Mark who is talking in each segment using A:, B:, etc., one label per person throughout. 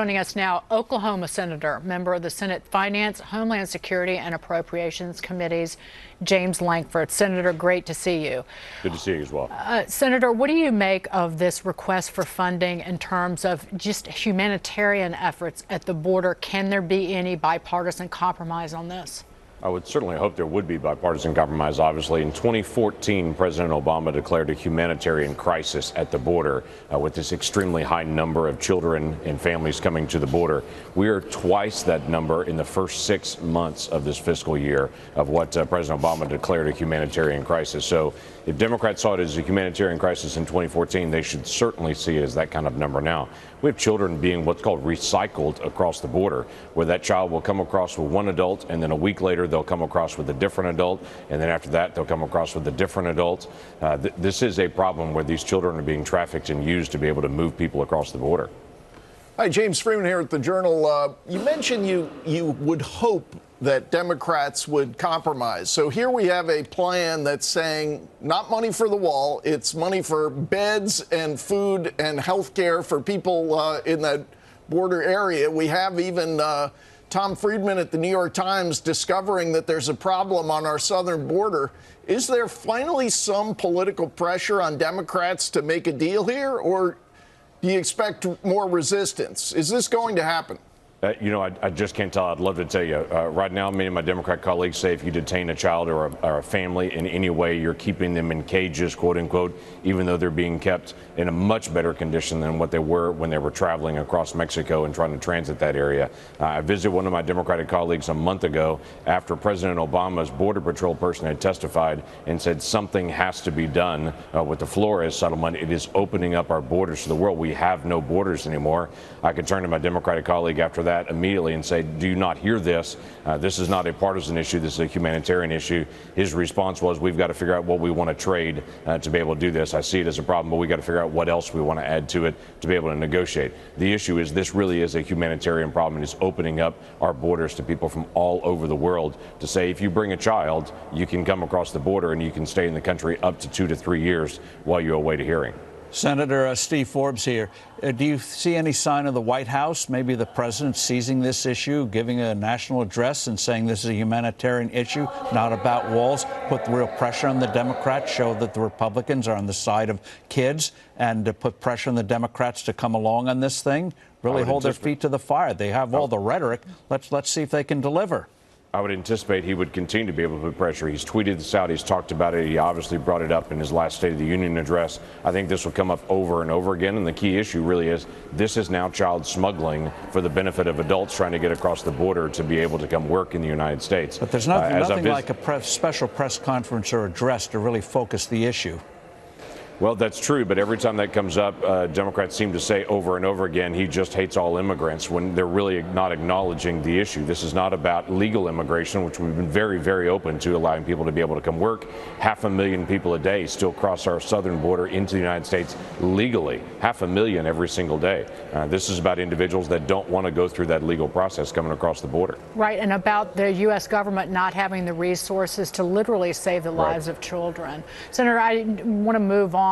A: Joining us now, Oklahoma Senator, member of the Senate Finance, Homeland Security, and Appropriations Committees, James Lankford. Senator, great to see you.
B: Good to see you as well.
A: Senator, what do you make of this request for funding in terms of just humanitarian efforts at the border? Can there be any bipartisan compromise on this?
B: I would certainly hope there would be bipartisan compromise. Obviously, in 2014, President Obama declared a humanitarian crisis at the border with this extremely high number of children and families coming to the border. We are twice that number in the first 6 months of this fiscal year of what President Obama declared a humanitarian crisis. So if Democrats saw it as a humanitarian crisis in 2014, they should certainly see it as that kind of number now. We have children being what's called recycled across the border, where that child will come across with one adult, and then a week later they'll come across with a different adult, and then after that they'll come across with a different adult. This is a problem where these children are being trafficked and used to be able to move people across the border.
C: Hi, James Freeman here at the Journal. You mentioned you would hope that Democrats would compromise. So here we have a plan that's saying not money for the wall, it's money for beds and food and health care for people in that border area. We have even Tom Freeman at the New York Times discovering that there's a problem on our southern border. Is there finally some political pressure on Democrats to make a deal here, or do you expect more resistance? Is this going to happen?
B: I just can't tell. I'd love to tell you. Right now, many of my Democrat colleagues say if you detain a child or a family in any way, you're keeping them in cages, quote unquote, even though they're being kept in a much better condition than what they were when they were traveling across Mexico and trying to transit that area. I visited one of my Democratic colleagues a month ago after President Obama's Border Patrol person had testified and said something has to be done with the Flores settlement. It is opening up our borders to the world. We have no borders anymore. I could turn to my Democratic colleague after that immediately and say, do you not hear this? This is not a partisan issue. This is a humanitarian issue. His response was, we've got to figure out what we want to trade to be able to do this. I see it as a problem, but we got to figure out what else we want to add to it to be able to negotiate. The issue is this really is a humanitarian problem. It is opening up our borders to people from all over the world to say, if you bring a child, you can come across the border and you can stay in the country up to 2 to 3 years while you await a hearing.
D: Senator Steve Forbes here. Do you see any sign of the White House, maybe the president seizing this issue, giving a national address and saying this is a humanitarian issue, not about walls, put real pressure on the Democrats, show that the Republicans are on the side of kids, and to put pressure on the Democrats to come along on this thing, really hold their feet to the fire? They have all the rhetoric. Let's see if they can deliver.
B: I would anticipate he would continue to be able to put pressure. He's tweeted this out. He's talked about it. He obviously brought it up in his last State of the Union address. I think this will come up over and over again. And the key issue really is this is now child smuggling for the benefit of adults trying to get across the border to be able to come work in the United States.
D: But there's nothing like a special press conference or address to really focus the issue.
B: Well, that's true, but every time that comes up, Democrats seem to say over and over again, he just hates all immigrants, when they're really not acknowledging the issue. This is not about legal immigration, which we've been very, very open to, allowing people to be able to come work. 500,000 people a day still cross our southern border into the United States legally. 500,000 every single day. This is about individuals that don't want to go through that legal process coming across the border.
A: Right, and about the U.S. government not having the resources to literally save the lives of children. Senator, I want to move on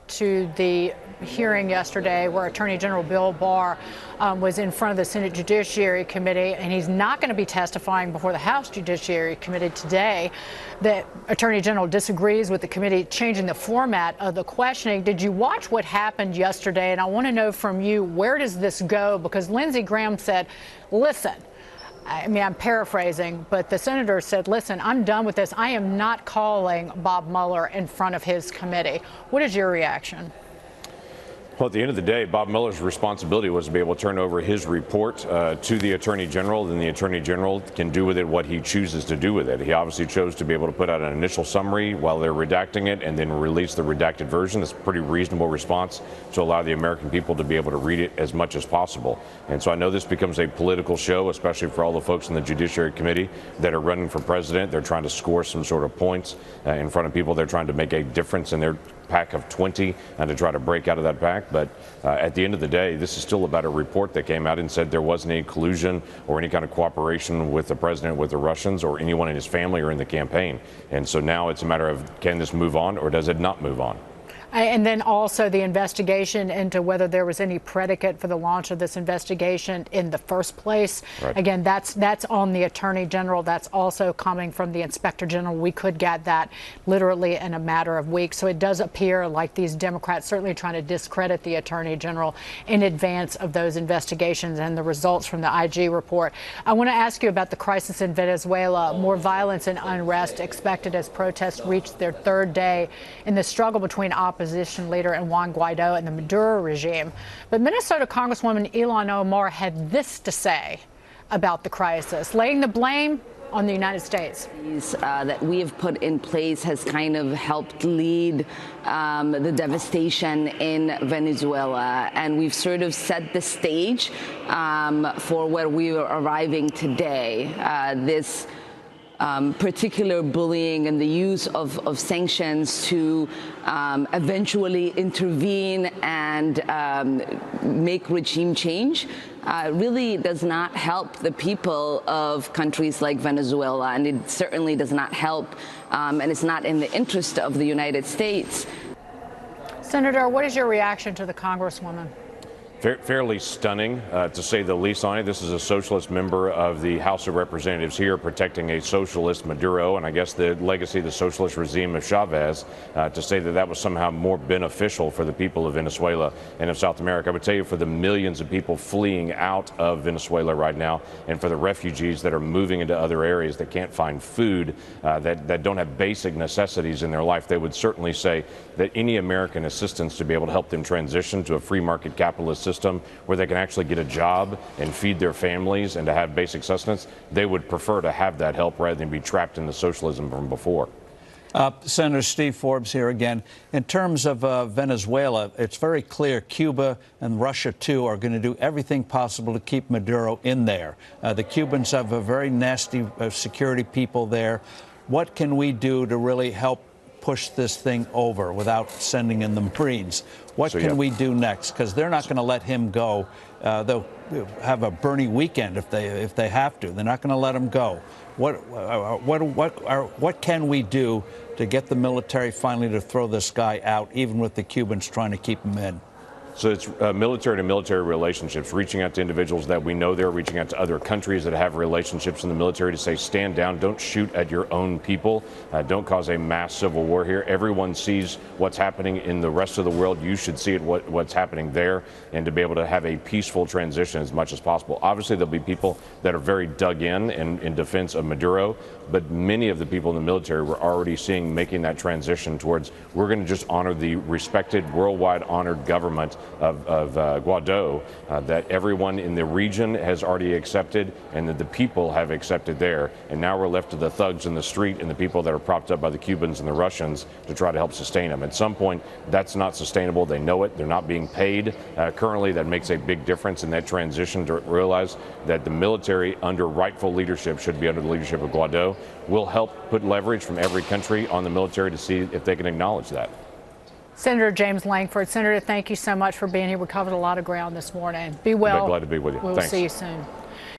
A: to the hearing yesterday where Attorney General Bill Barr was in front of the Senate Judiciary Committee, and he's not going to be testifying before the House Judiciary Committee today. The Attorney General disagrees with the committee changing the format of the questioning. Did you watch what happened yesterday? And I want to know from you, where does this go? Because Lindsey Graham said, listen, I mean, I'm paraphrasing, but the senator said, listen, I'm done with this. I am not calling Bob Mueller in front of his committee. What is your reaction?
B: Well, at the end of the day, Bob Mueller's responsibility was to be able to turn over his report to the Attorney General. Then the Attorney General can do with it what he chooses to do with it. He obviously chose to be able to put out an initial summary while they're redacting it and then release the redacted version. It's a pretty reasonable response to allow the American people to be able to read it as much as possible. And so I know this becomes a political show, especially for all the folks in the Judiciary Committee that are running for president. They're trying to score some sort of points in front of people. They're trying to make a difference in their pack of 20 and to try to break out of that pack. But at the end of the day, this is still about a report that came out and said there wasn't any collusion or any kind of cooperation with the president, with the Russians, or anyone in his family or in the campaign. And so now it's a matter of, can this move on or does it not move on?
A: And then also the investigation into whether there was any predicate for the launch of this investigation in the first place.
B: Right.
A: Again, that's on the Attorney General. That's also coming from the Inspector General. We could get that literally in a matter of weeks. So it does appear like these Democrats certainly trying to discredit the Attorney General in advance of those investigations and the results from the IG report. I want to ask you about the crisis in Venezuela. More violence and unrest expected as protests reach their third day in the struggle between opposition leader and Juan Guaido and the Maduro regime. But Minnesota Congresswoman Ilhan Omar had this to say about the crisis, laying the blame on the United States.
E: That we have put in place has kind of helped lead the devastation in Venezuela, and we've sort of set the stage for where we are arriving today. This particular bullying and the use of sanctions to eventually intervene and make regime change really does not help the people of countries like Venezuela, and it certainly does not help, and it's not in the interest of the United States.
A: Senator, what is your reaction to the Congresswoman?
B: Fairly stunning, to say the least on it. This is a socialist member of the House of Representatives here protecting a socialist Maduro, and I guess the legacy of the socialist regime of Chavez, to say that that was somehow more beneficial for the people of Venezuela and of South America. I would tell you, for the millions of people fleeing out of Venezuela right now, and for the refugees that are moving into other areas that can't find food, that don't have basic necessities in their life, they would certainly say that any American assistance to be able to help them transition to a free market capitalist system where they can actually get a job and feed their families and to have basic sustenance, they would prefer to have that help rather than be trapped in the socialism from before.
D: Senator Steve Forbes here again. In terms of Venezuela, it's very clear Cuba and Russia, too, are going to do everything possible to keep Maduro in there. The Cubans have a very nasty security people there. What can we do to really help push this thing over without sending in the Marines? What can we do next? Because they're not going to let him go. They'll have a Bernie weekend if they have to. They're not going to let him go. What can we do to get the military finally to throw this guy out, even with the Cubans trying to keep him in?
B: So it's military to military relationships, reaching out to individuals that we know they're reaching out to other countries that have relationships in the military to say, stand down, don't shoot at your own people, don't cause a mass civil war here. Everyone sees what's happening in the rest of the world. You should see it, what's happening there, and to be able to have a peaceful transition as much as possible. Obviously, there'll be people that are very dug in defense of Maduro, but many of the people in the military were already making that transition towards, we're going to just honor the respected, worldwide honored government of Guaido that everyone in the region has already accepted and that the people have accepted there. And now we're left to the thugs in the street and the people that are propped up by the Cubans and the Russians to try to help sustain them. At some point, that's not sustainable. They know it. They're not being paid. Currently, that makes a big difference in that transition to realize that the military, under rightful leadership, should be under the leadership of Guaido. Will help put leverage from every country on the military to see if they can acknowledge that.
A: Senator James Lankford. Senator, thank you so much for being here. We covered a lot of ground this morning. Be well.
B: Glad to be with you.
A: We'll
B: Thanks.
A: see you soon.